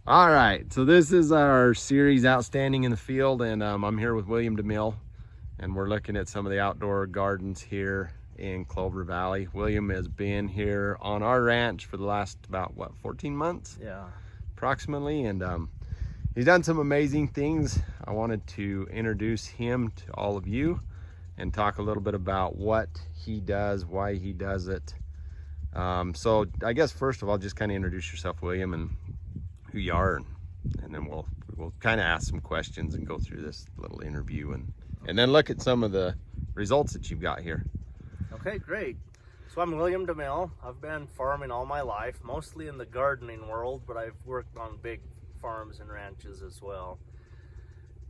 All right, so this is our series Outstanding in the Field, and I'm here with William DeMille, and we're looking at some of the outdoor gardens here in Clover Valley. William has been here on our ranch for the last about, 14 months? Yeah. Approximately, and he's done some amazing things. I wanted to introduce him to all of you and talk a little bit about what he does, why he does it. So I guess first of all, just kind of introduce yourself, William, and who you are, and then we'll kind of ask some questions and go through this little interview and then look at some of the results that you've got here. Okay, great. So I'm William DeMille. I've been farming all my life, mostly in the gardening world, but I've worked on big farms and ranches as well.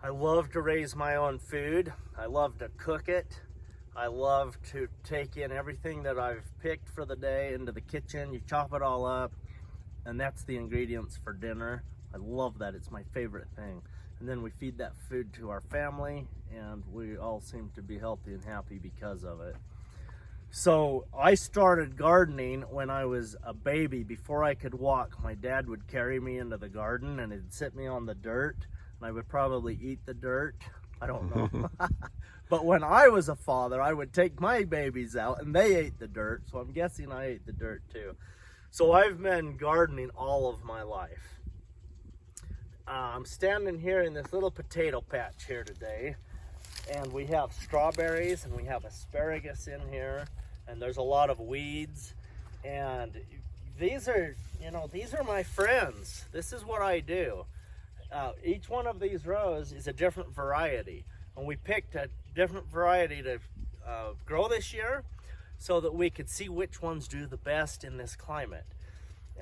I love to raise my own food. I love to cook it. I love to take in everything that I've picked for the day into the kitchen. You chop it all up, and that's the ingredients for dinner. I love that. It's my favorite thing. And then we feed that food to our family, and we all seem to be healthy and happy because of it. So I started gardening when I was a baby. Before I could walk, my dad would carry me into the garden, and he'd sit me on the dirt, and I would probably eat the dirt. I don't know. But when I was a father, I would take my babies out, and they ate the dirt, so I'm guessing I ate the dirt too. So I've been gardening all of my life. I'm standing here in this little potato patch here today, and we have strawberries and we have asparagus in here, and there's a lot of weeds, and these are my friends. This is what I do. Each one of these rows is a different variety, and we picked a different variety to grow this year, so that we could see which ones do the best in this climate.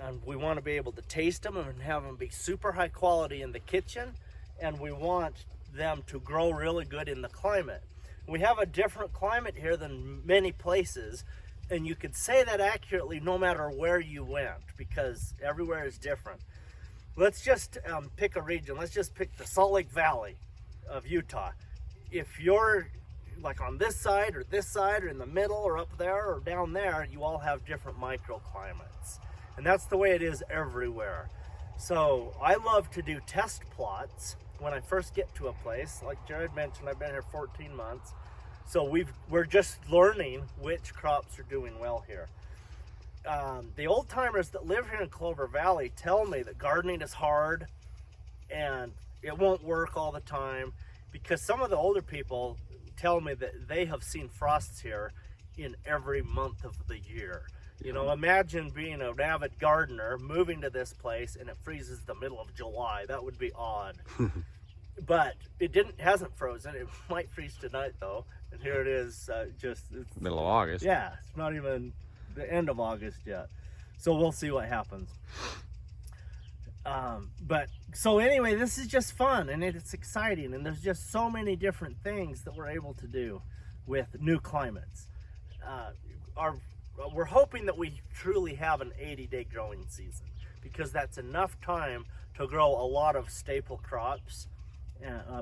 And we want to be able to taste them and have them be super high quality in the kitchen, and we want them to grow really good in the climate. We have a different climate here than many places, and you could say that accurately no matter where you went, because everywhere is different. Let's just pick a region. Let's just pick the Salt Lake Valley of Utah. If you're like on this side or in the middle or up there or down there, you all have different microclimates, and that's the way it is everywhere. So I love to do test plots when I first get to a place. Like Jared mentioned, I've been here 14 months, so we're just learning which crops are doing well here. The old timers that live here in Clover Valley tell me that gardening is hard and it won't work all the time, because some of the older people tell me that they have seen frosts here in every month of the year. You know, imagine being an avid gardener, moving to this place, and it freezes the middle of July. That would be odd. But it hasn't frozen. It might freeze tonight though. And here it is, it's Middle of August. Yeah, it's not even the end of August yet. So we'll see what happens. But so anyway, this is just fun, and it's exciting, and there's just so many different things that we're able to do with new climates. We're hoping that we truly have an 80-day growing season, because that's enough time to grow a lot of staple crops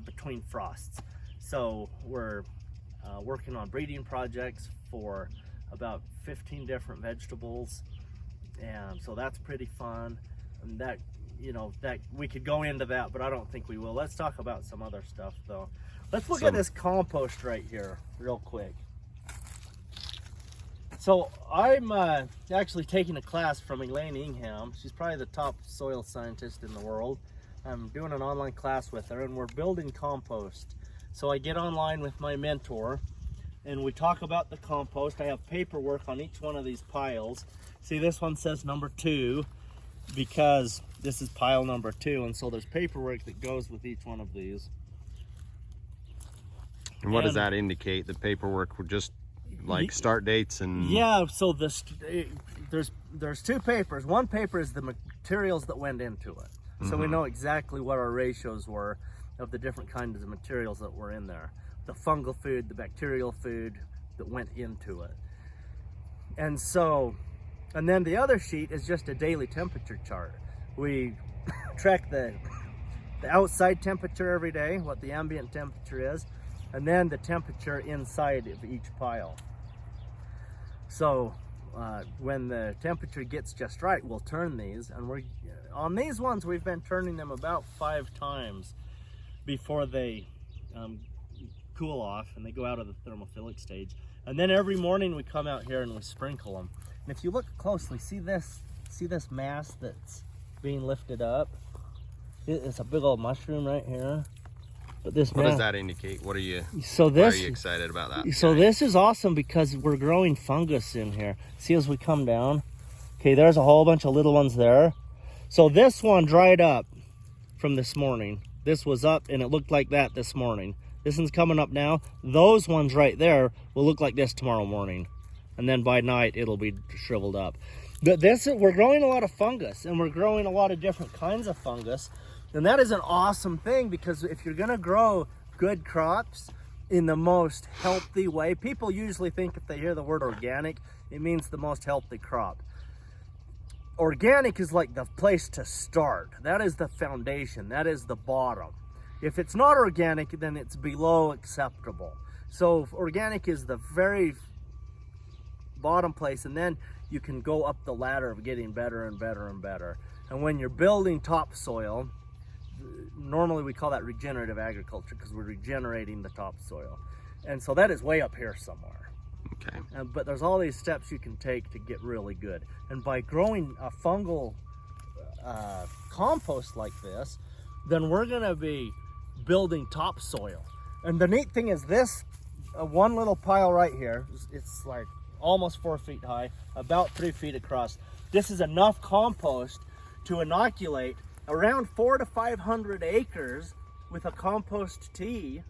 between frosts. So we're working on breeding projects for about 15 different vegetables, and so that's pretty fun. And that we could go into that, but I don't think we will. Let's talk about some other stuff though. Let's look at this compost right here real quick. So I'm actually taking a class from Elaine Ingham. She's probably the top soil scientist in the world. I'm doing an online class with her, and we're building compost. So I get online with my mentor, and we talk about the compost. I have paperwork on each one of these piles. See, this one says number 2, because this is pile number 2, and so there's paperwork that goes with each one of these. And what does that indicate? The paperwork would just like start dates and... Yeah, so there's 2 papers. One paper is the materials that went into it. So we know exactly what our ratios were of the different kinds of materials that were in there. The fungal food, the bacterial food that went into it. And then the other sheet is just a daily temperature chart. We track the outside temperature every day, what the ambient temperature is, and then the temperature inside of each pile. So when the temperature gets just right, we'll turn these, and on these ones, we've been turning them about 5 times before they cool off and they go out of the thermophilic stage. And then every morning we come out here and we sprinkle them. And if you look closely, see this mass that's being lifted up? It's a big old mushroom right here. But this what does that indicate? What are you? So why are you excited about that? So this is awesome because we're growing fungus in here. See as we come down. Okay, there's a whole bunch of little ones there. So this one dried up from this morning. This was up and it looked like that this morning. This one's coming up now. Those ones right there will look like this tomorrow morning. And then by night, it'll be shriveled up. But we're growing a lot of fungus and we're growing a lot of different kinds of fungus. And that is an awesome thing because if you're gonna grow good crops in the most healthy way, people usually think if they hear the word organic, it means the most healthy crop. Organic is like the place to start. That is the foundation, that is the bottom. If it's not organic, then it's below acceptable. So organic is the very bottom place, and then you can go up the ladder of getting better and better and better. And when you're building topsoil, normally we call that regenerative agriculture because we're regenerating the topsoil. And so that is way up here somewhere. Okay. But there's all these steps you can take to get really good. And by growing a fungal compost like this, then we're gonna be building topsoil. And the neat thing is this, one little pile right here, it's like almost 4 feet high, about 3 feet across. This is enough compost to inoculate around 400 to 500 acres with a compost tea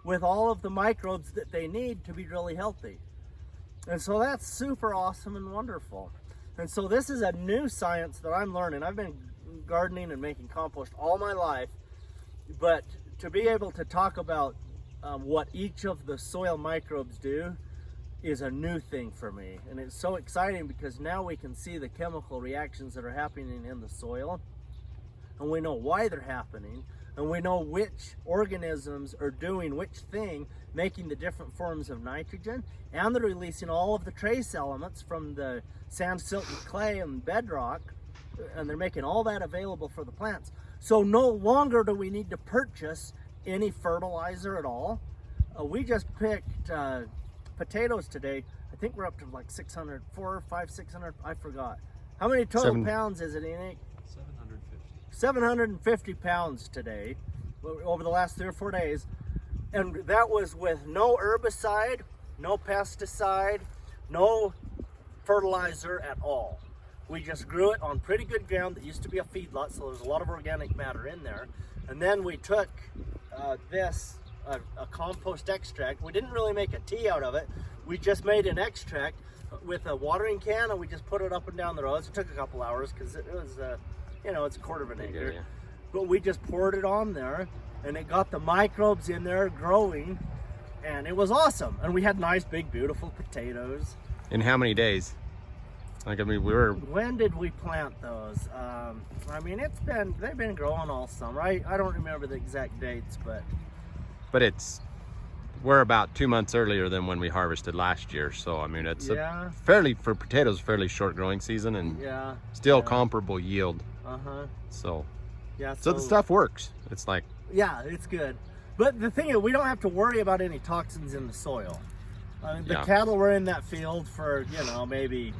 with all of the microbes that they need to be really healthy. And so that's super awesome and wonderful. And so this is a new science that I'm learning. I've been gardening and making compost all my life, but to be able to talk about what each of the soil microbes do is a new thing for me. And it's so exciting because now we can see the chemical reactions that are happening in the soil, and we know why they're happening, and we know which organisms are doing which thing, making the different forms of nitrogen, and they're releasing all of the trace elements from the sand, silt, and clay and bedrock, and they're making all that available for the plants. So no longer do we need to purchase any fertilizer at all. We just picked potatoes today. I think we're up to like 600, 400, 500, 600, I forgot. How many total pounds is it, Enoch? 750 pounds today over the last 3 or 4 days. And that was with no herbicide, no pesticide, no fertilizer at all. We just grew it on pretty good ground that used to be a feedlot, so there's a lot of organic matter in there. And then we took a compost extract. We didn't really make a tea out of it. We just made an extract with a watering can, and we just put it up and down the roads. It took a couple hours because it was, it's a quarter of an acre. Yeah. But we just poured it on there, and it got the microbes in there growing, and it was awesome. And we had nice, big, beautiful potatoes. In how many days? Like, I mean, When did we plant those? I mean, they've been growing all summer. I don't remember the exact dates, but we're about 2 months earlier than when we harvested last year. So, I mean, it's for potatoes, fairly short growing season and still comparable yield. So the stuff works. It's like, yeah, it's good. But the thing is, we don't have to worry about any toxins in the soil. The cattle were in that field for, maybe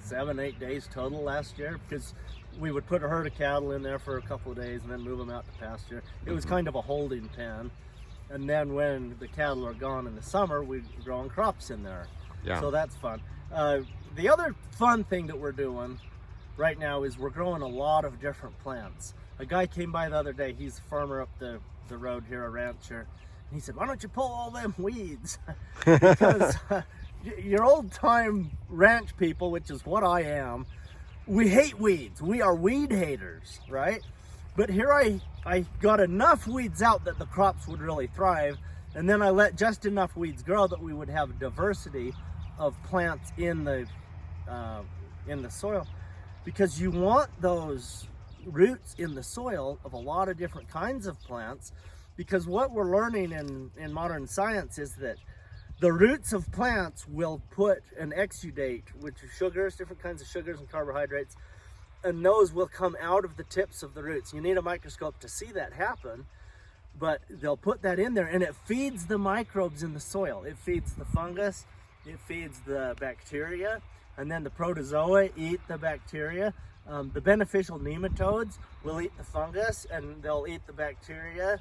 7, 8 days total last year, because we would put a herd of cattle in there for a couple of days and then move them out to pasture. It was kind of a holding pen. And then when the cattle are gone in the summer, we're growing crops in there. Yeah. So that's fun. The other fun thing that we're doing right now is we're growing a lot of different plants. A guy came by the other day. He's a farmer up the road here, a rancher. And he said, "Why don't you pull all them weeds?" Because your old time ranch people, which is what I am, we hate weeds. We are weed haters, right? But here I got enough weeds out that the crops would really thrive, and then I let just enough weeds grow that we would have diversity of plants in the soil, because you want those roots in the soil of a lot of different kinds of plants, because what we're learning in modern science is that the roots of plants will put an exudate, which is sugars, different kinds of sugars and carbohydrates, and those will come out of the tips of the roots. You need a microscope to see that happen, but they'll put that in there, and it feeds the microbes in the soil. It feeds the fungus, it feeds the bacteria, and then the protozoa eat the bacteria. The beneficial nematodes will eat the fungus, and they'll eat the bacteria.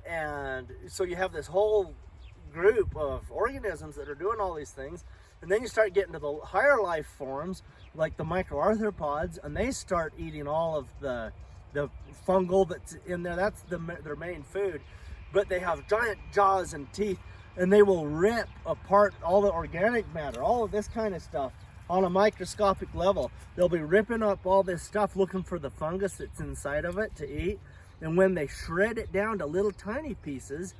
And so you have this whole group of organisms that are doing all these things. And then you start getting to the higher life forms, like the microarthropods, and they start eating all of the fungal that's in there. That's their main food. But they have giant jaws and teeth, and they will rip apart all the organic matter, all of this kind of stuff on a microscopic level. They'll be ripping up all this stuff looking for the fungus that's inside of it to eat. And when they shred it down to little tiny pieces,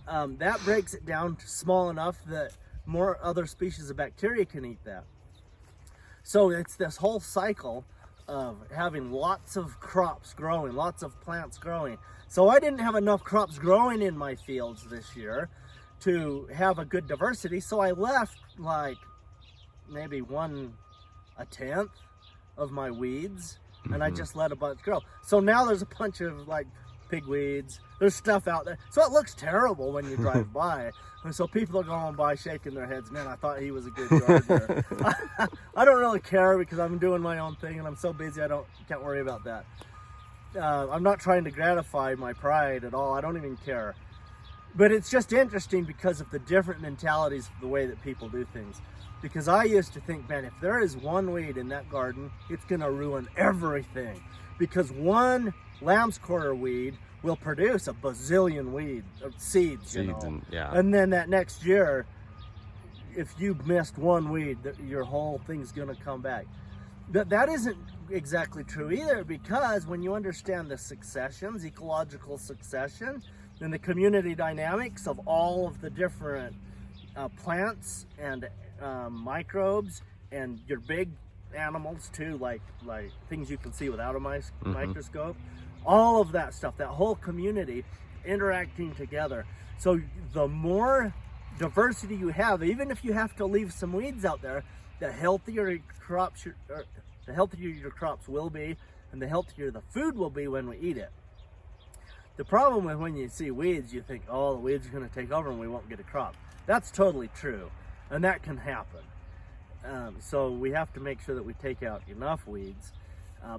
that breaks it down to small enough that more other species of bacteria can eat that. So it's this whole cycle of having lots of crops growing, lots of plants growing. So I didn't have enough crops growing in my fields this year to have a good diversity. So I left like maybe 1/10 of my weeds, and I just let a bunch grow. So now there's a bunch of like pigweeds, there's stuff out there. So it looks terrible when you drive by. And so people are going by shaking their heads, man, I thought he was a good gardener. I don't really care because I'm doing my own thing and I'm so busy can't worry about that. I'm not trying to gratify my pride at all. I don't even care. But it's just interesting because of the different mentalities of the way that people do things. Because I used to think, man, if there is one weed in that garden, it's gonna ruin everything. Because one lamb's quarter weed will produce a bazillion seeds, you know. And then that next year, if you missed one weed, your whole thing's gonna come back. That isn't exactly true either, because when you understand the successions, ecological succession, and the community dynamics of all of the different plants and microbes, and your big animals too, like things you can see without a microscope, all of that stuff, that whole community interacting together. So the more diversity you have, even if you have to leave some weeds out there, the healthier your crops will be, and the healthier the food will be when we eat it. The problem with when you see weeds, you think, oh, the weeds are going to take over and we won't get a crop. That's totally true, and that can happen. So we have to make sure that we take out enough weeds.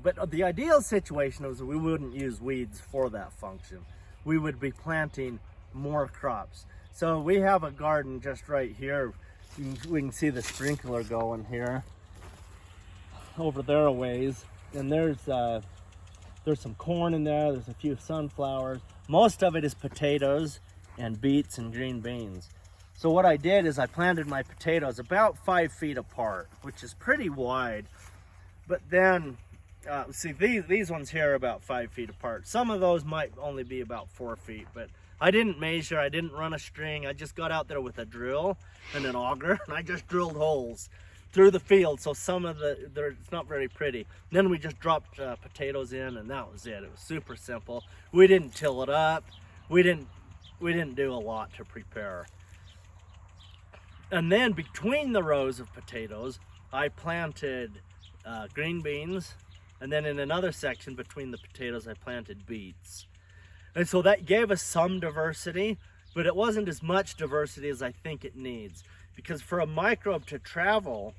But the ideal situation is that we wouldn't use weeds for that function. We would be planting more crops. So we have a garden just right here. We can see the sprinkler going here. Over there a ways. And there's some corn in there. There's a few sunflowers. Most of it is potatoes and beets and green beans. So what I did is I planted my potatoes about 5 feet apart, which is pretty wide. But then, see, these ones here are about 5 feet apart. Some of those might only be about 4 feet, but I didn't measure, I didn't run a string. I just got out there with a drill and an auger, and I just drilled holes through the field. So some of it's not very pretty. Then we just dropped potatoes in, and that was it. It was super simple. We didn't till it up. We didn't do a lot to prepare. And then between the rows of potatoes, I planted green beans, and then in another section between the potatoes, I planted beets. And so that gave us some diversity, but it wasn't as much diversity as I think it needs. Because for a microbe to travel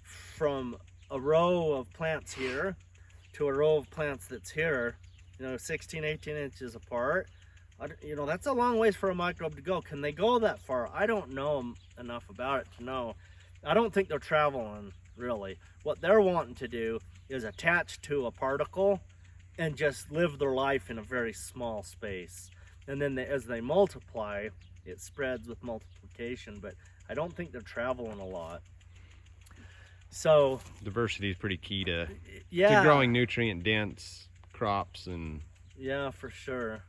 from a row of plants here to a row of plants that's here, 16, 18 inches apart, that's a long ways for a microbe to go. Can they go that far? I don't know enough about it to know. I don't think they're traveling, really. What they're wanting to do is attach to a particle and just live their life in a very small space. And then as they multiply, it spreads with multiplication, but I don't think they're traveling a lot. So diversity is pretty key to growing nutrient dense crops. And yeah, for sure.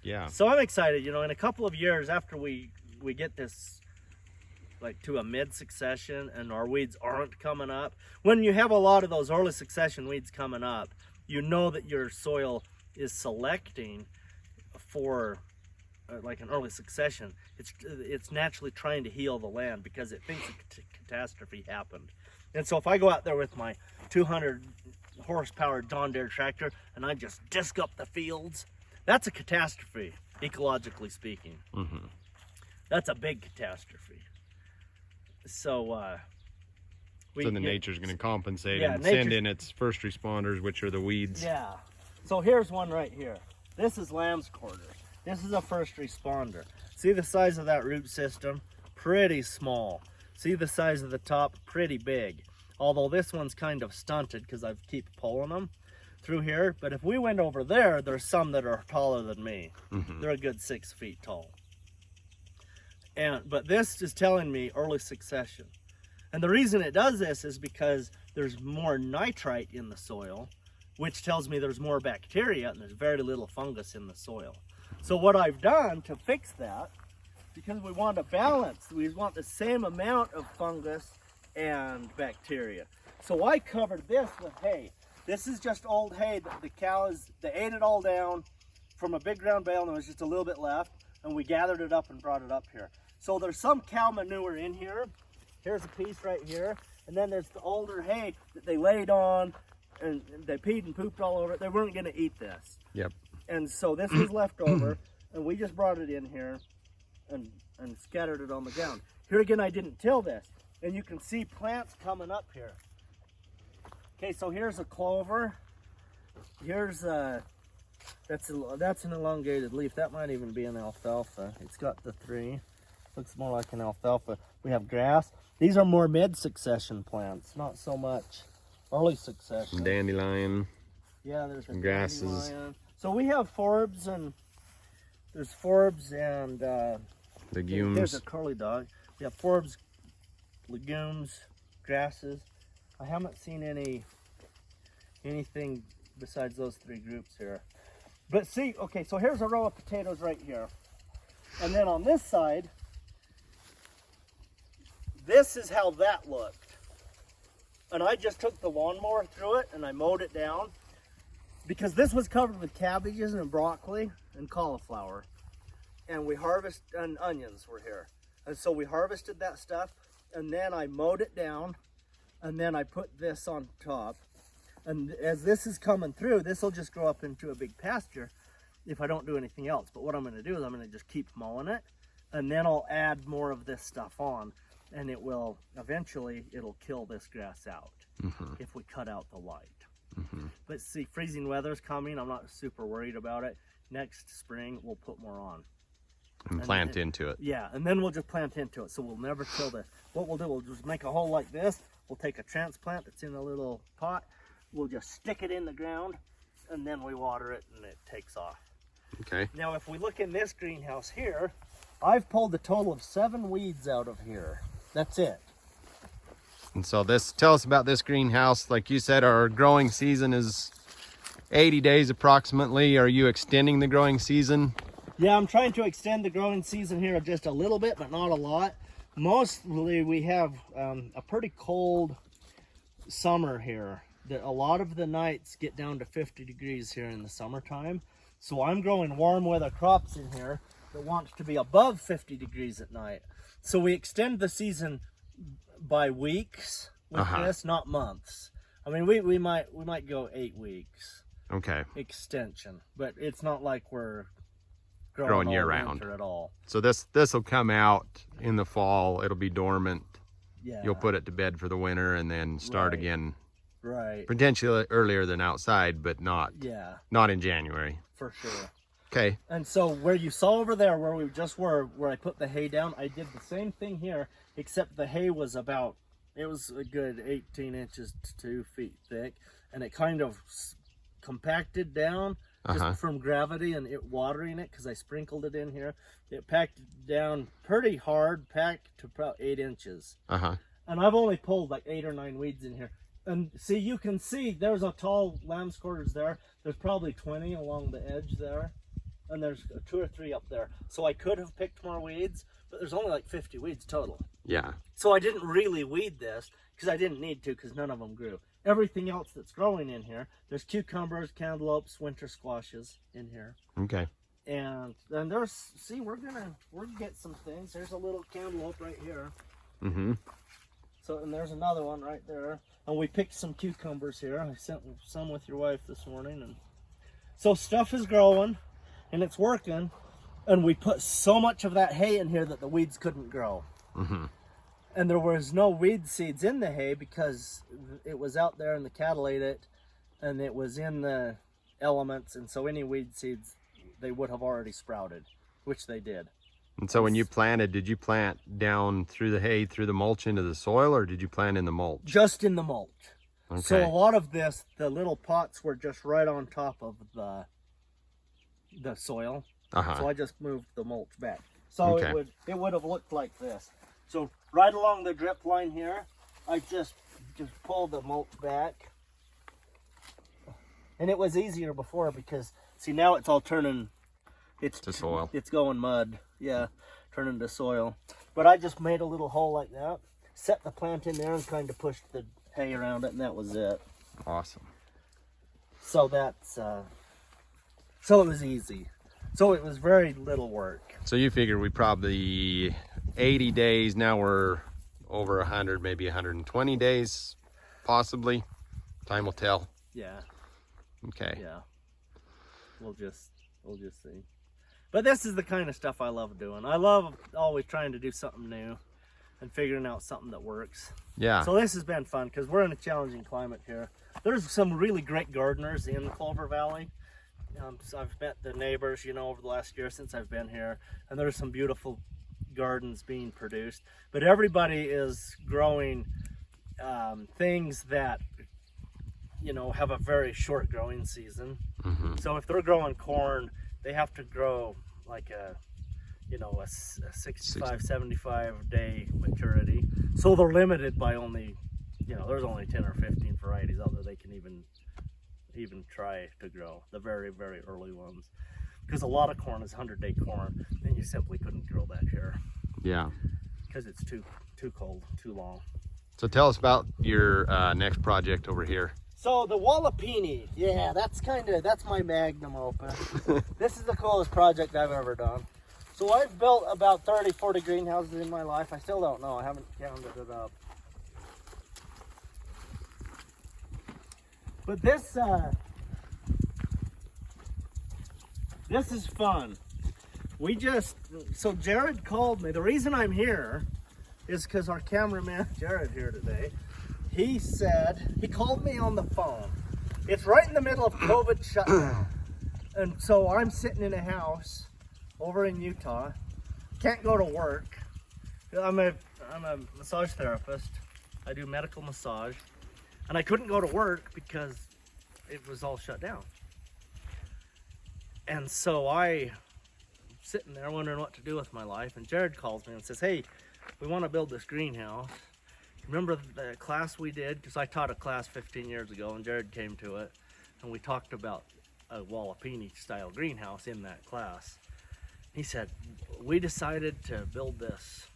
Yeah. So I'm excited, in a couple of years after we get this like to a mid succession and our weeds aren't coming up. When you have a lot of those early succession weeds coming up, you know that your soil is selecting for like an early succession. It's naturally trying to heal the land because it thinks a catastrophe happened. And so if I go out there with my 200 horsepower John Deere tractor and I just disc up the fields, that's a catastrophe, ecologically speaking. Mm-hmm. That's a big catastrophe. So so the nature's going to compensate yeah, and send in its first responders, which are the weeds. Yeah. So here's one right here. This is lamb's quarters. This is a first responder. See the size of that root system? Pretty small. See the size of the top? Pretty big. Although this one's kind of stunted because I keep pulling them through here. But if we went over there, there's some that are taller than me. Mm-hmm. They're a good 6 feet tall. But this is telling me early succession. And the reason it does this is because there's more nitrite in the soil, which tells me there's more bacteria and there's very little fungus in the soil. So what I've done to fix that, because we want a balance, we want the same amount of fungus and bacteria. So I covered this with hay. This is just old hay that the cows, they ate it all down from a big round bale and there was just a little bit left, and we gathered it up and brought it up here. So there's some cow manure in here. Here's a piece right here. And then there's the older hay that they laid on and they peed and pooped all over it. They weren't going to eat this. Yep. And so this was left over and we just brought it in here and scattered it on the ground. Here again, I didn't till this. And you can see plants coming up here. Okay, so here's a clover. Here's that's an elongated leaf. That might even be an alfalfa. It's got the 3. Looks more like an alfalfa. We have grass. These are more mid-succession plants, not so much early succession. Some dandelion. Yeah, there's some grasses. Dandelion. So we have forbs and there's forbs and legumes. There's a curly dog. We have forbs, legumes, grasses. I haven't seen anything besides those 3 groups here. But see, okay, so here's a row of potatoes right here. And then on this side, this is how that looked. And I just took the lawnmower through it and I mowed it down because this was covered with cabbages and broccoli and cauliflower. And and onions were here. And so we harvested that stuff and then I mowed it down and then I put this on top. And as this is coming through, this will just grow up into a big pasture if I don't do anything else. But what I'm going to do is I'm going to just keep mowing it and then I'll add more of this stuff on. And it will, eventually, it'll kill this grass out if we cut out the light. But see, freezing weather's coming. I'm not super worried about it. Next spring, we'll put more on. And plant into it. Yeah, and then we'll just plant into it. So we'll never kill this. What we'll do, we'll just make a hole like this. We'll take a transplant that's in a little pot. We'll just stick it in the ground, and then we water it, and it takes off. Okay. Now, if we look in this greenhouse here, I've pulled a total of 7 weeds out of here. That's it. And so tell us about this greenhouse. Like you said, our growing season is 80 days approximately. Are you extending the growing season? Yeah, I'm trying to extend the growing season here just a little bit, but not a lot. Mostly we have a pretty cold summer here. A lot of the nights get down to 50 degrees here in the summertime. So I'm growing warm weather crops in here that want to be above 50 degrees at night. So we extend the season by weeks with this, not months. I mean, we might go 8 weeks. Okay. Extension, but it's not like we're growing year round at all. So this will come out in the fall. It'll be dormant. Yeah. You'll put it to bed for the winter and then start again. Right. Potentially earlier than outside, but not in January. For sure. Okay. And so where you saw over there where we just were, where I put the hay down, I did the same thing here, except the hay was it was a good 18 inches to 2 feet thick, and it kind of compacted down just from gravity and it watering it, because I sprinkled it in here. It packed down pretty hard, packed to about 8 inches. And I've only pulled like 8 or 9 weeds in here. And see, you can see there's a tall lamb's quarters there. There's probably 20 along the edge there. And there's 2 or 3 up there. So I could have picked more weeds, but there's only like 50 weeds total. Yeah. So I didn't really weed this because I didn't need to, because none of them grew. Everything else that's growing in here, there's cucumbers, cantaloupes, winter squashes in here. Okay. And then there's, see, we're gonna get some things. There's a little cantaloupe right here. So, and there's another one right there. And we picked some cucumbers here. I sent some with your wife this morning. And so stuff is growing and it's working. And we put so much of that hay in here that the weeds couldn't grow. Mm-hmm. And there was no weed seeds in the hay because it was out there and the cattle ate it. And it was in the elements. And so any weed seeds, they would have already sprouted, which they did. And so when you planted, did you plant down through the hay, through the mulch into the soil, or did you plant in the mulch? Just in the mulch. Okay. So a lot of this, the little pots were just right on top of the soil. Uh-huh. So I just moved the mulch back. So Okay. it would have looked like this. So right along the drip line here, I just pulled the mulch back. And it was easier before because, see, now it's all turning. It's to soil. It's going mud. Yeah, turning to soil. But I just made a little hole like that, set the plant in there, and kind of pushed the hay around it, and that was it. Awesome. So that's so it was easy. So it was very little work. So you figure we probably 80 days, now we're over 100, maybe 120 days, possibly. Time will tell. Yeah. Okay. Yeah. We'll just see. But this is the kind of stuff I love doing. I love always trying to do something new and figuring out something that works. Yeah. So this has been fun because we're in a challenging climate here. There's some really great gardeners in Clover Valley. So I've met the neighbors, over the last year since I've been here, and there's some beautiful gardens being produced. But everybody is growing things that, have a very short growing season. Mm-hmm. So if they're growing corn, they have to grow like a 65, 75 day maturity. So they're limited by only, there's only 10 or 15 varieties out there they can even try to grow, the very, very early ones. Because a lot of corn is 100-day corn, and you simply couldn't grow that here. Yeah. Because it's too cold, too long. So tell us about your next project over here. So the Wallapini, yeah, that's my magnum opus. This is the coolest project I've ever done. So I've built about 30, 40 greenhouses in my life. I still don't know, I haven't counted it up. But this is fun. So Jared called me. The reason I'm here is because our cameraman, Jared, here today, he called me on the phone. It's right in the middle of COVID shutdown. And so I'm sitting in a house over in Utah. Can't go to work. I'm a massage therapist. I do medical massage. And I couldn't go to work because it was all shut down. And so I'm sitting there wondering what to do with my life. And Jared calls me and says, hey, we want to build this greenhouse. Remember the class we did? Because I taught a class 15 years ago and Jared came to it. And we talked about a Wallapini style greenhouse in that class. He said, we decided to build this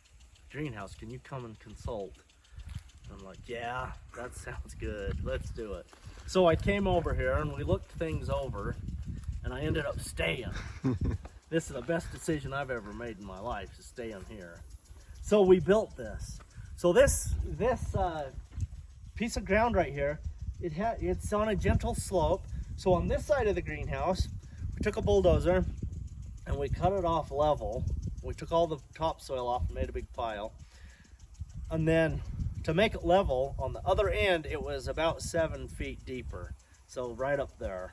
greenhouse. Can you come and consult? I'm like, yeah, that sounds good. Let's do it. So I came over here and we looked things over and I ended up staying. This is the best decision I've ever made in my life, is staying here. So we built this. So this piece of ground right here, it's on a gentle slope. So on this side of the greenhouse, we took a bulldozer and we cut it off level. We took all the topsoil off and made a big pile. And then to make it level, on the other end, it was about 7 feet deeper. So right up there,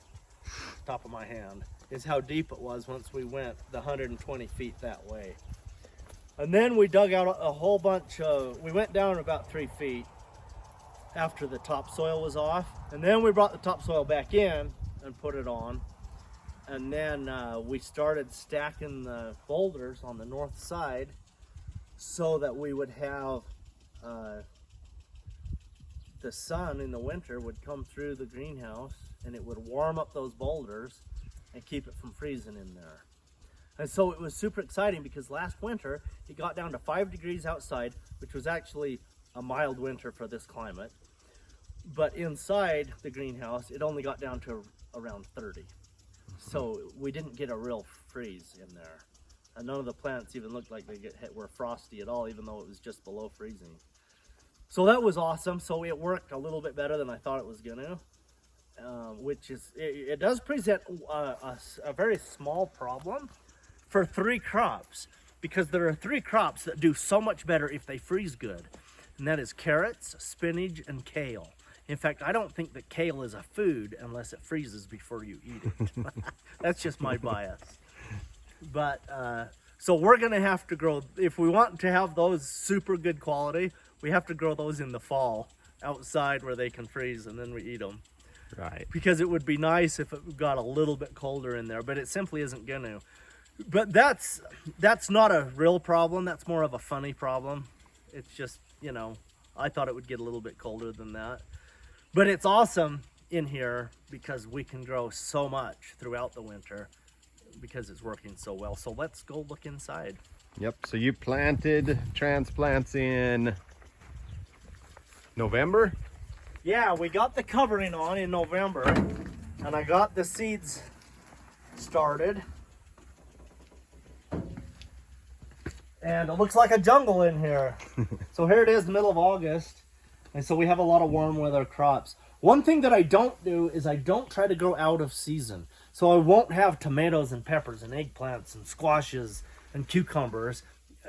top of my hand, is how deep it was once we went the 120 feet that way. And then we dug out a whole bunch of, we went down about 3 feet after the topsoil was off. And then we brought the topsoil back in and put it on. And then we started stacking the boulders on the north side so that we would have the sun in the winter would come through the greenhouse and it would warm up those boulders and keep it from freezing in there. And so it was super exciting because last winter it got down to 5 degrees outside, which was actually a mild winter for this climate. But inside the greenhouse, it only got down to around 30. So we didn't get a real freeze in there. And none of the plants even looked like were frosty at all, even though it was just below freezing. So that was awesome. So it worked a little bit better than I thought it was gonna, which is, it does present a very small problem for 3 crops, because there are 3 crops that do so much better if they freeze good, and that is carrots, spinach, and kale. In fact, I don't think that kale is a food unless it freezes before you eat it. That's just my bias. But so we're gonna have to grow, if we want to have those super good quality, we have to grow those in the fall outside where they can freeze, and then we eat them. Right. Because it would be nice if it got a little bit colder in there, but it simply isn't gonna. But that's not a real problem. That's more of a funny problem. It's just, you know, I thought it would get a little bit colder than that. But it's awesome in here because we can grow so much throughout the winter because it's working so well. So let's go look inside. Yep. So you planted transplants in November? Yeah, we got the covering on in November, and I got the seeds started. And it looks like a jungle in here. So here it is, the middle of August. And so we have a lot of warm weather crops. One thing that I don't do is I don't try to grow out of season. So I won't have tomatoes and peppers and eggplants and squashes and cucumbers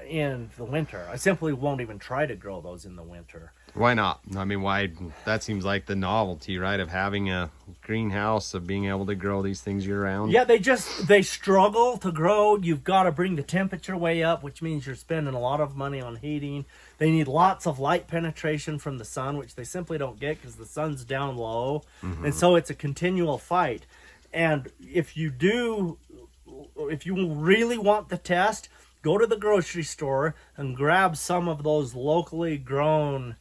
in the winter. I simply won't even try to grow those in the winter. Why not? I mean, why? That seems like the novelty, right? Of having a greenhouse, of being able to grow these things year round. Yeah, they struggle to grow. You've got to bring the temperature way up, which means you're spending a lot of money on heating. They need lots of light penetration from the sun, which they simply don't get because the sun's down low. And so it's a continual fight. And if you really want the test, go to the grocery store and grab some of those locally grown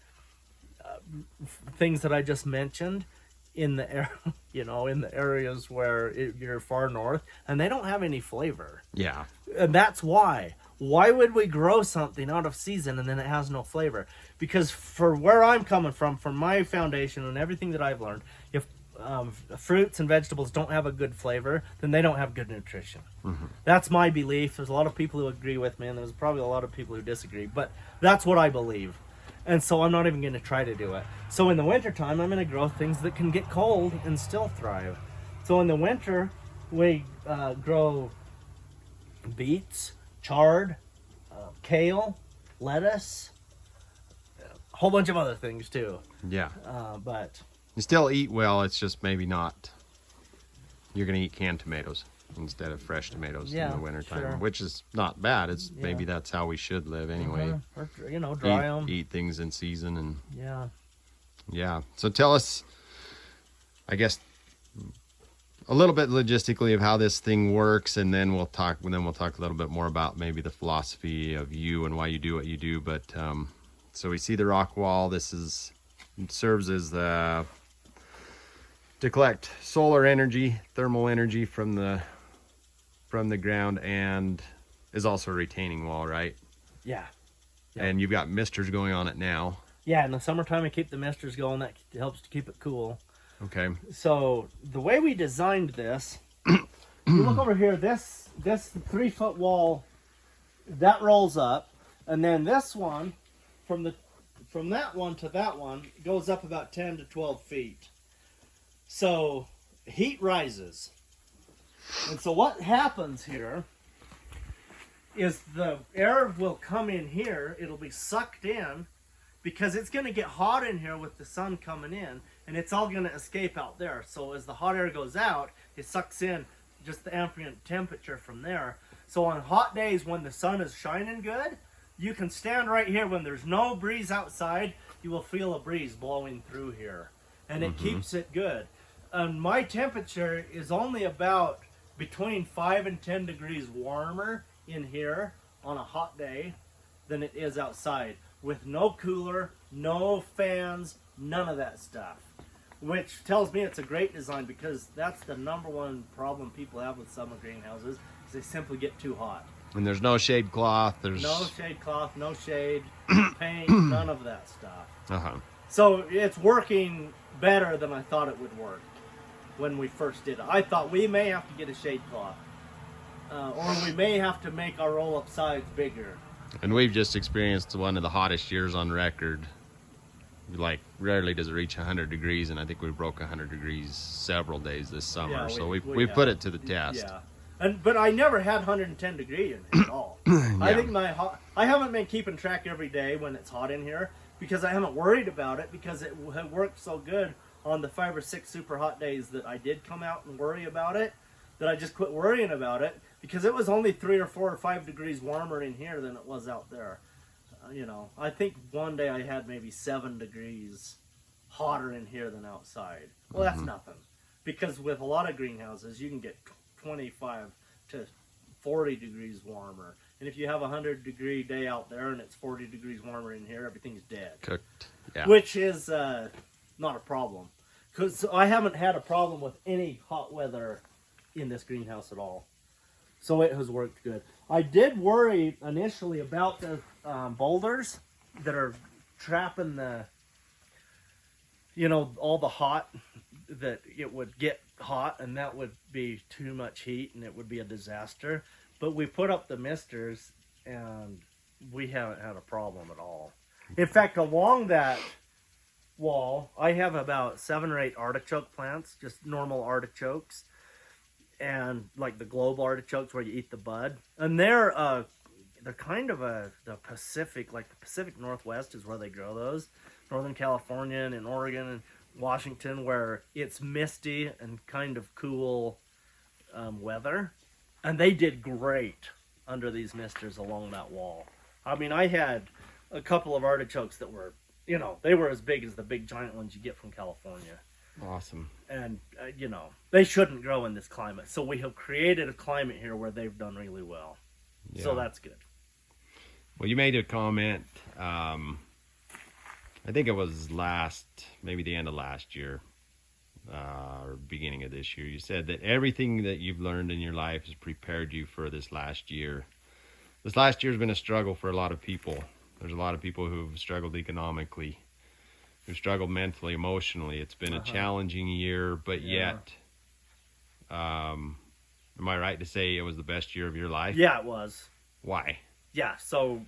things that I just mentioned in the in the areas where you're far north, and they don't have any flavor. Yeah. And that's why. Why would we grow something out of season and then it has no flavor? Because for where I'm coming from my foundation and everything that I've learned, if fruits and vegetables don't have a good flavor, then they don't have good nutrition. That's my belief. There's a lot of people who agree with me, and there's probably a lot of people who disagree, but that's what I believe. And so I'm not even going to try to do it. So in the wintertime, I'm going to grow things that can get cold and still thrive. So in the winter, we grow beets, chard, kale, lettuce, a whole bunch of other things too. Yeah. But you still eat well, it's just maybe not. You're going to eat canned tomatoes instead of fresh tomatoes in the wintertime, sure. which is not bad. It's maybe that's how we should live anyway. Or, dry them. Eat things in season. And yeah. So tell us, I guess, a little bit logistically of how this thing works, and then we'll talk a little bit more about maybe the philosophy of you and why you do what you do. But so we see the rock wall. This serves as to collect solar energy, thermal energy from the ground, and is also a retaining wall, right? Yeah. And you've got misters going on it now. Yeah, in the summertime we keep the misters going. That helps to keep it cool. Okay. So the way we designed this, you look over here, this 3-foot wall, that rolls up, and then this one, from that one to that one, goes up about 10 to 12 feet. So heat rises. And so what happens here is the air will come in here, it'll be sucked in, because it's going to get hot in here with the sun coming in, and it's all going to escape out there. So as the hot air goes out, it sucks in just the ambient temperature from there. So on hot days when the sun is shining good, you can stand right here when there's no breeze outside, you will feel a breeze blowing through here. And it keeps it good. And my temperature is only about between 5 and 10 degrees warmer in here on a hot day than it is outside, with no cooler, no fans, none of that stuff. Which tells me it's a great design, because that's the *1 problem people have with summer greenhouses, is they simply get too hot. And there's no shade cloth. There's no shade cloth, no shade, paint, none of that stuff. So it's working better than I thought it would work when we first did it. I thought we may have to get a shade cloth, or we may have to make our roll-up sides bigger. And we've just experienced one of the hottest years on record like rarely does it reach 100 degrees, and I think we broke 100 degrees several days this summer. Yeah, So we have. put it to the test. Yeah, but I never had 110 degree in here at all. I think I haven't been keeping track every day when it's hot in here because I haven't worried about it because it had worked so good on the 5 or 6 super hot days that I did come out and worry about it, that I just quit worrying about it because it was only 3 or 4 or 5 degrees warmer in here than it was out there. You know, I think one day I had maybe 7 degrees hotter in here than outside. Well, that's nothing, because with a lot of greenhouses you can get 25 to 40 degrees warmer, and if you have a 100-degree day out there and it's 40 degrees warmer in here, everything's dead. Cooked. Yeah. Which is not a problem, because I haven't had a problem with any hot weather in this greenhouse at all. So it has worked good. I did worry initially about the boulders that are trapping the, you know, all the hot, that it would get hot and that would be too much heat and it would be a disaster. But we put up the misters and we haven't had a problem at all. In fact, along that wall, I have about 7 or 8 artichoke plants, just normal artichokes. And like the globe artichokes where you eat the bud, and they're kind of the Pacific, like the Pacific Northwest is where they grow those, Northern California and in Oregon and Washington, where it's misty and kind of cool weather, and they did great under these misters along that wall. I mean, I had a couple of artichokes that were, you know, they were as big as the big giant ones you get from California. Awesome. And, you know, they shouldn't grow in this climate. So we have created a climate here where they've done really well. Yeah. So that's good. Well, you made a comment, I think it was maybe the end of last year, or beginning of this year. You said that everything that you've learned in your life has prepared you for this last year. This last year has been a struggle for a lot of people. There's a lot of people who've struggled economically, who've struggled mentally, emotionally. It's been a challenging year, but yet, am I right to say it was the best year of your life? Yeah, it was. Why? Yeah, so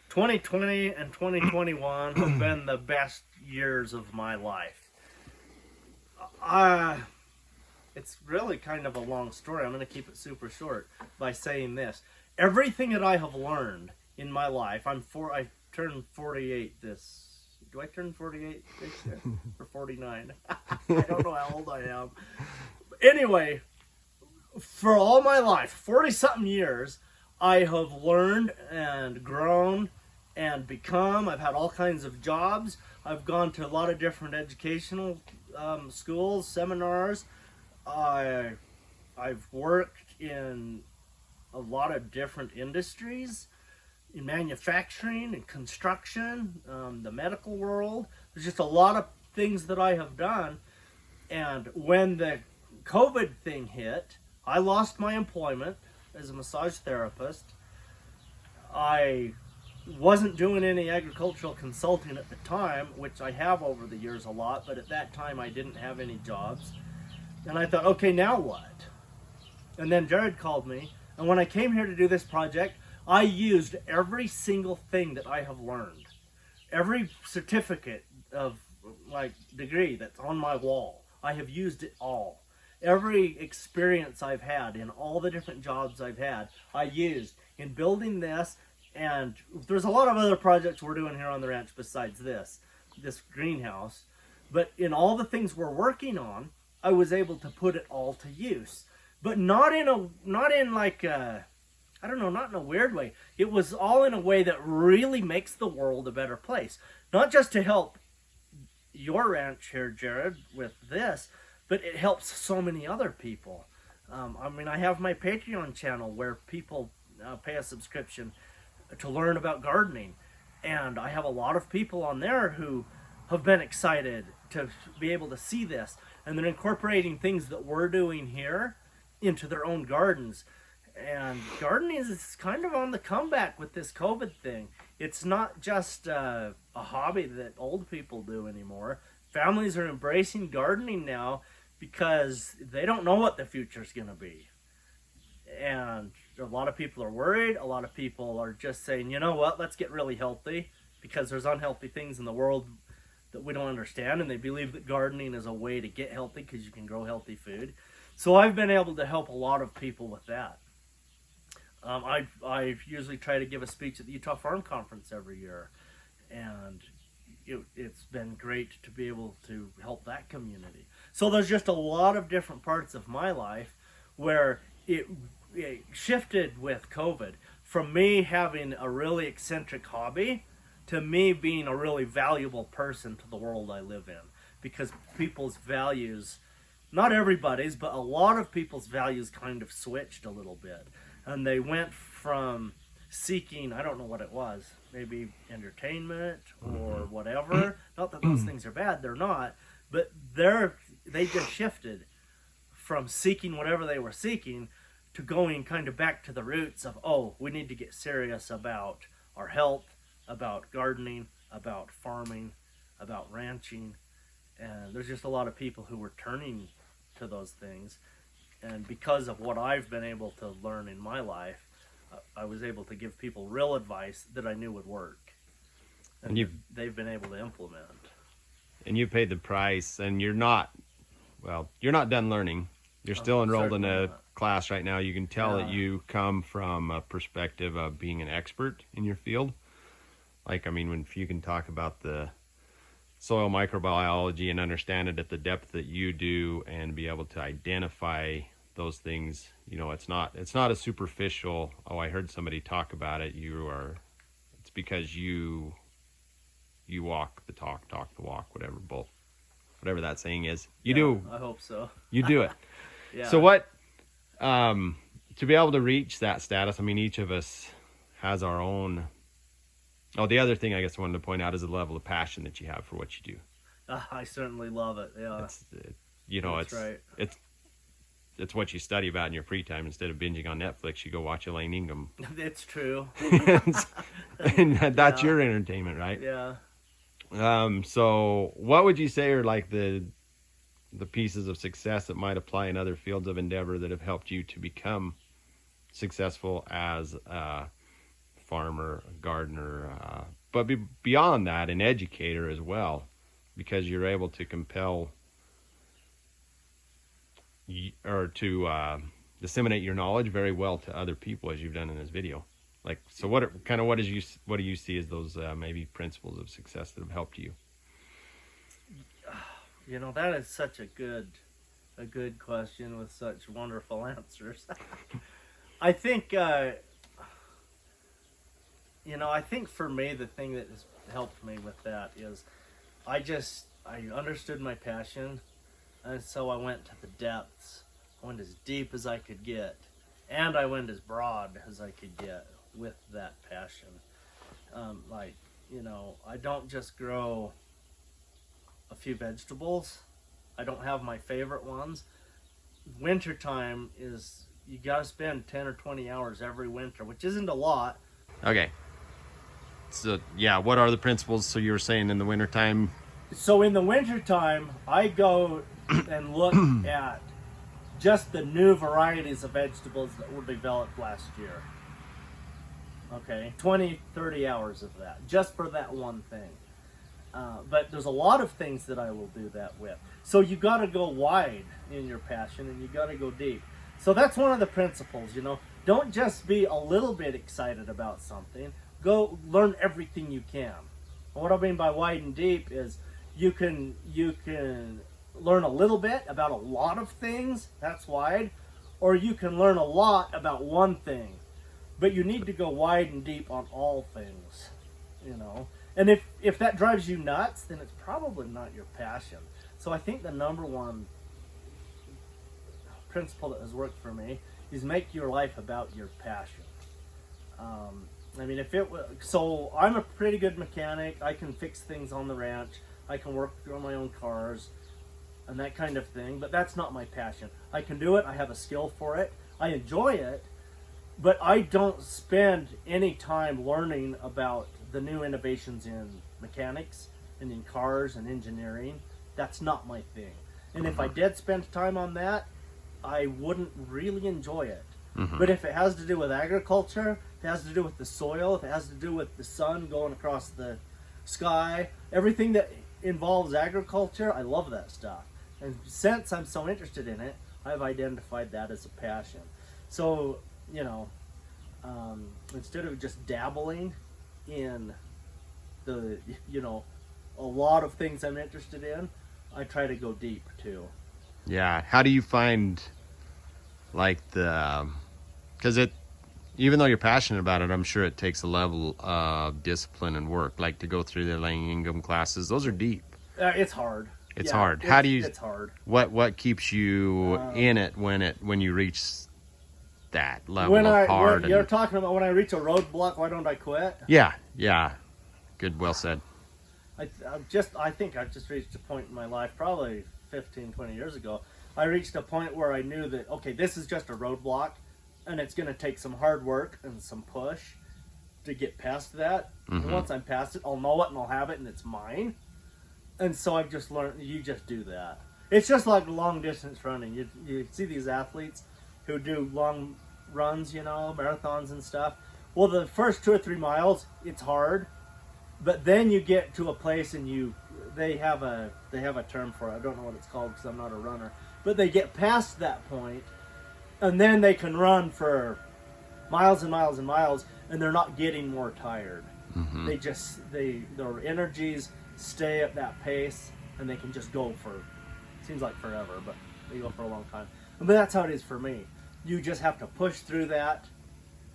2020 and 2021 have been the best years of my life. It's really kind of a long story. I'm going to keep it super short by saying this. Everything that I have learned in my life, I turned 48 this. Do I turn 48 this year? Or 49? I don't know how old I am. Anyway, for all my life, 40-something years, I have learned and grown and become. I've had all kinds of jobs. I've gone to a lot of different educational schools, seminars. I've worked in a lot of different industries, in manufacturing and construction, the medical world. There's just a lot of things that I have done. And when the COVID thing hit, I lost my employment as a massage therapist. I wasn't doing any agricultural consulting at the time, which I have over the years a lot, but at that time I didn't have any jobs. And I thought, okay, now what? And then Jared called me, and when I came here to do this project, I used every single thing that I have learned. Every certificate of like degree that's on my wall, I have used it all. Every experience I've had in all the different jobs I've had, I used in building this. And there's a lot of other projects we're doing here on the ranch besides this greenhouse. But in all the things we're working on, I was able to put it all to use. But not in a weird way. It was all in a way that really makes the world a better place. Not just to help your ranch here, Jared, with this, but it helps so many other people. I have my Patreon channel where people pay a subscription to learn about gardening. And I have a lot of people on there who have been excited to be able to see this. And they're incorporating things that we're doing here into their own gardens. And gardening is kind of on the comeback with this COVID thing. It's not just a hobby that old people do anymore. Families are embracing gardening now because they don't know what the future's going to be. And a lot of people are worried. A lot of people are just saying, you know what, let's get really healthy because there's unhealthy things in the world that we don't understand, and they believe that gardening is a way to get healthy because you can grow healthy food. So I've been able to help a lot of people with that. I usually try to give a speech at the Utah Farm Conference every year, and it's been great to be able to help that community. So there's just a lot of different parts of my life where it shifted with COVID from me having a really eccentric hobby to me being a really valuable person to the world I live in, because people's values, not everybody's, but a lot of people's values kind of switched a little bit, and they went from seeking, I don't know what it was, maybe entertainment or whatever, not that those things are bad, they're not, but they just shifted from seeking whatever they were seeking to going kind of back to the roots of, oh, we need to get serious about our health, about gardening, about farming, about ranching. And there's just a lot of people who were turning to those things. And because of what I've been able to learn in my life, I was able to give people real advice that I knew would work. And they've been able to implement. And you paid the price, and you're not done learning. You're still enrolled in a class right now. You can tell that you come from a perspective of being an expert in your field. Like, I mean, if you can talk about the soil microbiology and understand it at the depth that you do and be able to identify those things, it's not a superficial, oh, I heard somebody talk about it. It's because you walk the talk the walk, whatever that saying is. You do. I hope so. You do it. Yeah. So what, to be able to reach that status, I mean, each of us has our own. Oh, the other thing I guess I wanted to point out is the level of passion that you have for what you do. I certainly love it. Yeah. That's right. It's what you study about in your free time. Instead of binging on Netflix, you go watch Elaine Ingham. It's true. and that's your entertainment, right? Yeah. So what would you say are like the pieces of success that might apply in other fields of endeavor that have helped you to become successful as a farmer, a gardener, but beyond that, an educator as well, because you're able to compel or to disseminate your knowledge very well to other people, as you've done in this video. Like, so what do you see as those maybe principles of success that have helped you? That is such a good question with such wonderful answers. I think, I think for me, the thing that has helped me with that is I understood my passion, and so I went to the depths. I went as deep as I could get, and I went as broad as I could get with that passion. I don't just grow a few vegetables. I don't have my favorite ones. Wintertime is, you got to spend 10 or 20 hours every winter, which isn't a lot. Okay. So, yeah, what are the principles? So you were saying in the wintertime? So in the wintertime, I go and look at just the new varieties of vegetables that were developed last year. Okay, 20, 30 hours of that, just for that one thing. But there's a lot of things that I will do that with. So you got to go wide in your passion, and you got to go deep. So that's one of the principles, Don't just be a little bit excited about something. Go learn everything you can. And what I mean by wide and deep is you can learn a little bit about a lot of things. That's wide. Or you can learn a lot about one thing. But you need to go wide and deep on all things, And if that drives you nuts, then it's probably not your passion. So I think the number one principle that has worked for me is make your life about your passion. So I'm a pretty good mechanic. I can fix things on the ranch. I can work on my own cars and that kind of thing, but that's not my passion. I can do it. I have a skill for it. I enjoy it. But I don't spend any time learning about the new innovations in mechanics and in cars and engineering. That's not my thing. And if I did spend time on that, I wouldn't really enjoy it. Mm-hmm. But if it has to do with agriculture, if it has to do with the soil, if it has to do with the sun going across the sky, everything that involves agriculture, I love that stuff. And since I'm so interested in it, I've identified that as a passion. So, you know, instead of just dabbling in the, you know, a lot of things I'm interested in, I try to go deep too. Yeah. How do you find like because even though you're passionate about it, I'm sure it takes a level of discipline and work, like to go through the laying income classes. Those are deep. It's hard. It's hard. How do you? It's hard. What keeps you in it when you reach that level of hard? You're talking about when I reach a roadblock, why don't I quit? Yeah. Good. Well said. I think I've just reached a point in my life, probably 15, 20 years ago. I reached a point where I knew that, okay, this is just a roadblock, and it's going to take some hard work and some push to get past that. Mm-hmm. And once I'm past it, I'll know it and I'll have it and it's mine. And so I've just learned, you just do that. It's just like long distance running. You see these athletes who do long runs, you know, marathons and stuff. Well, the first 2 or 3 miles, it's hard. But then you get to a place and they have a term for it. I don't know what it's called because I'm not a runner. But they get past that point, and then they can run for miles and miles and miles, and they're not getting more tired. Mm-hmm. Their energies stay at that pace, and they can just go for, seems like forever, but they go for a long time. But that's how it is for me. You just have to push through that,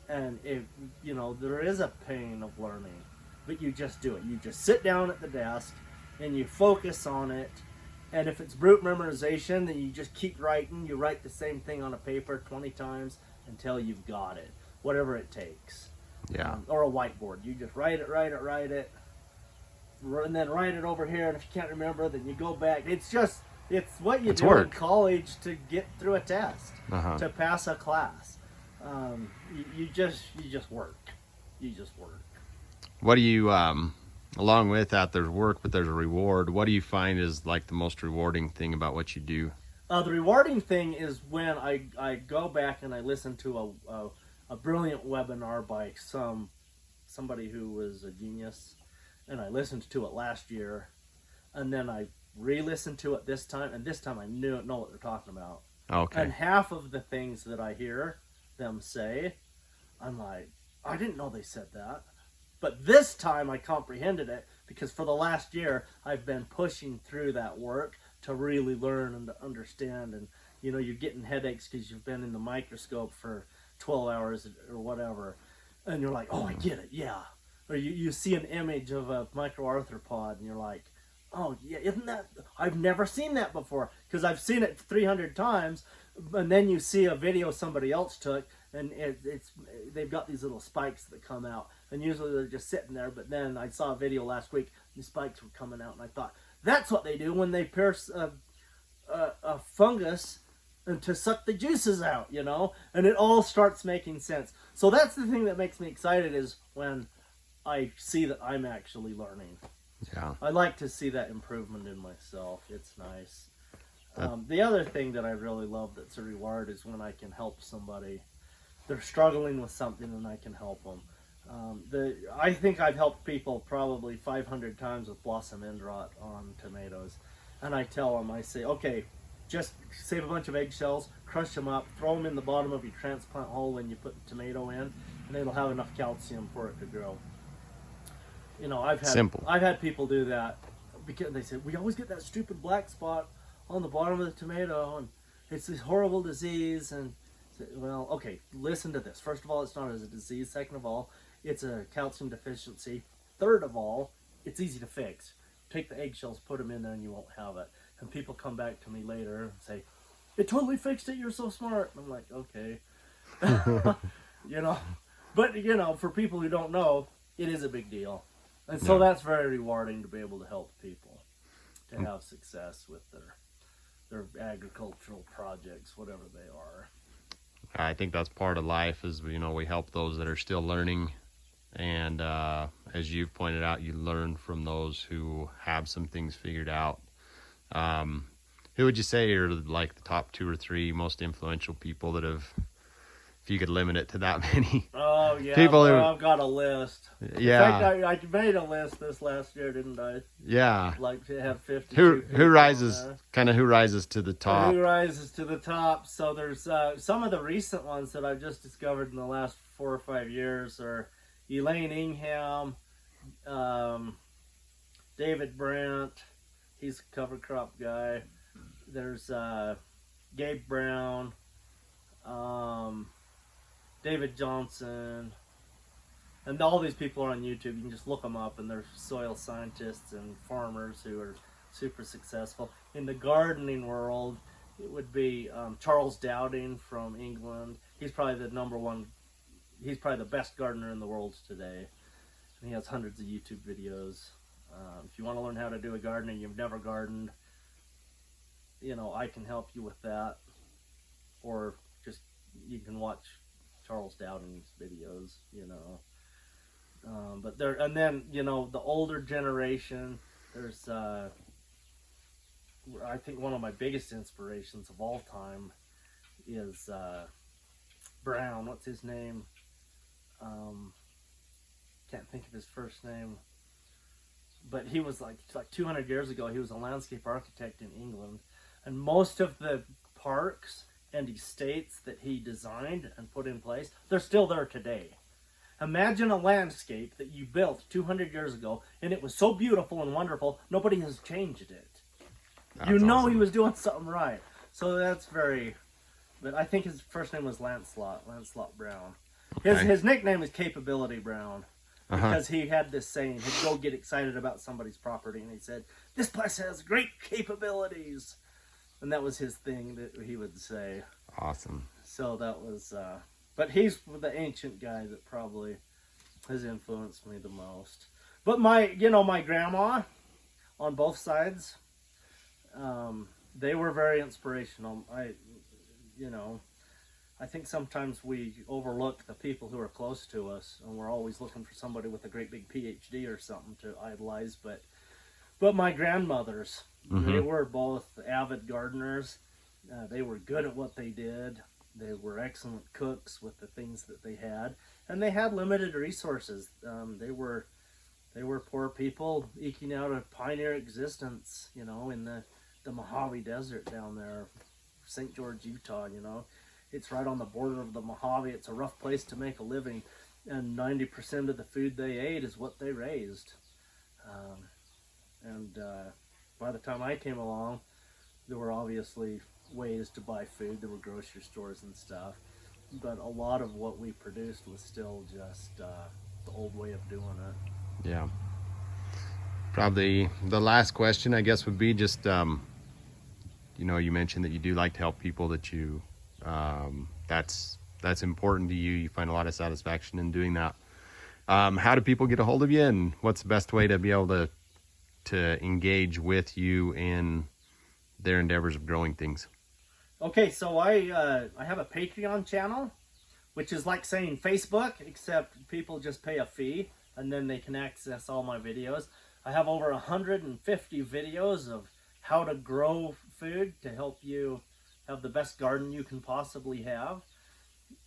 and there is a pain of learning. But you just do it. You just sit down at the desk and you focus on it. And if it's brute memorization, then you just keep writing. You write the same thing on a paper 20 times until you've got it, whatever it takes. Yeah. Or a whiteboard. You just write it, and then write it over here. And if you can't remember, then you go back. It's what you do in college to get through a test, to pass a class. You just work. You just work. What do you, along with that, there's work, but there's a reward. What do you find is like the most rewarding thing about what you do? The rewarding thing is when I go back and I listen to a brilliant webinar by somebody who was a genius, and I listened to it last year, and then I re-listened to it this time, and this time I know what they're talking about. Okay. And half of the things that I hear them say, I'm like, I didn't know they said that. But this time I comprehended it because for the last year I've been pushing through that work to really learn and to understand. And you're getting headaches because you've been in the microscope for 12 hours or whatever, and you're like, oh, I get it, yeah. Or you see an image of a microarthropod and you're like, oh yeah, isn't that, I've never seen that before because I've seen it 300 times. And then you see a video somebody else took, and they've got these little spikes that come out, and usually they're just sitting there. But then I saw a video last week, the spikes were coming out, and I thought that's what they do when they pierce a fungus and to suck the juices out, and it all starts making sense. So that's the thing that makes me excited, is when I see that I'm actually learning. Yeah, I like to see that improvement in myself. It's nice. The other thing that I really love that's a reward is when I can help somebody. They're struggling with something and I can help them. I think I've helped people probably 500 times with blossom end rot on tomatoes. And I tell them, I say, okay, just save a bunch of eggshells, crush them up, throw them in the bottom of your transplant hole when you put the tomato in, and it'll have enough calcium for it to grow. I've had people do that because they say, we always get that stupid black spot on the bottom of the tomato, and it's this horrible disease. And well, okay, listen to this. First of all, it's not a disease. Second of all, it's a calcium deficiency. Third of all, it's easy to fix. Take the eggshells, put them in there, and you won't have it. And people come back to me later and say, it totally fixed it, you're so smart. And I'm like, okay. But for people who don't know, it is a big deal. And so that's very rewarding to be able to help people to have success with their agricultural projects, whatever they are. I think that's part of life, is we help those that are still learning, and as you've pointed out, you learn from those who have some things figured out. Who would you say are like the top 2 or 3 most influential people that have, if you could limit it to that many? Oh yeah, people who, I've got a list. yeah, In fact, I made a list this last year, didn't I? yeah. Like to have 52 Who people rises, on there. kind of who rises to the top? Who rises to the top? So there's some of the recent ones that I've just discovered in the last 4 or 5 years are Elaine Ingham, David Brandt. He's a cover crop guy. There's Gabe Brown, David Johnson, and all these people are on YouTube. You can just look them up, and they're soil scientists and farmers who are super successful. In the gardening world, it would be Charles Dowding from England. He's probably the number one. He's probably the best gardener in the world today, and he has hundreds of YouTube videos. If you want to learn how to do a gardening, you've never gardened, you know, I can help you with that. Or just, you can watch Charles Dowding's videos, you know. But there, and then, you know, the older generation, there's, I think one of my biggest inspirations of all time is Brown. What's his name? Can't think of his first name. But he was like 200 years ago, he was a landscape architect in England. And most of the parks and estates that he designed and put in place, they're still there today. Imagine a landscape that you built 200 years ago, and it was so beautiful and wonderful, nobody has changed it. You know, awesome. He was doing something right. So that's very, but I think his first name was Lancelot Brown. Okay. His nickname is Capability Brown. Because he had this saying, he'd go get excited about somebody's property, and he said, "This place has great capabilities." And that was his thing that he would say. Awesome. So that was, but he's the ancient guy that probably has influenced me the most. But my grandma, on both sides, they were very inspirational. I think sometimes we overlook the people who are close to us, and we're always looking for somebody with a great big PhD or something to idolize. But my grandmothers, they were both avid gardeners. They were good at what they did. They were excellent cooks with the things that they had, and they had limited resources. They were poor people eking out a pioneer existence, you know, in the Mojave Desert down there, St. George, Utah, you know. It's right on the border of the Mojave. It's a rough place to make a living, and 90% of the food they ate is what they raised. By the time I came along, there were obviously ways to buy food. There were grocery stores and stuff, but a lot of what we produced was still just the old way of doing it. Yeah. Probably the last question, I guess, would be just, you know, you mentioned that you do like to help people, that you, that's important to you. You find a lot of satisfaction in doing that. How do people get a hold of you, and what's the best way to be able to engage with you in their endeavors of growing things? Okay, so I have a Patreon channel, which is like saying Facebook, except people just pay a fee, and then they can access all my videos. I have over 150 videos of how to grow food to help you have the best garden you can possibly have.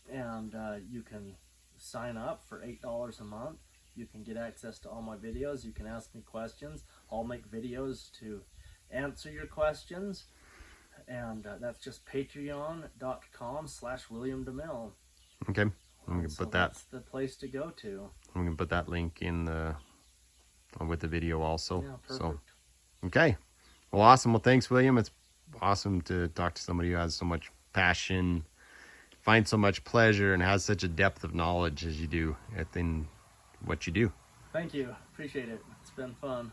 And you can sign up for $8 a month. You can get access to all my videos. You can ask me questions. I'll make videos to answer your questions. And that's just patreon.com/William DeMille. Okay. I'm gonna put that. That's the place to go to. I'm gonna put that link in the with the video also. Yeah, perfect. So, okay. Well, awesome. Well, thanks, William. It's awesome to talk to somebody who has so much passion, finds so much pleasure, and has such a depth of knowledge as you do in what you do. Thank you. Appreciate it. It's been fun.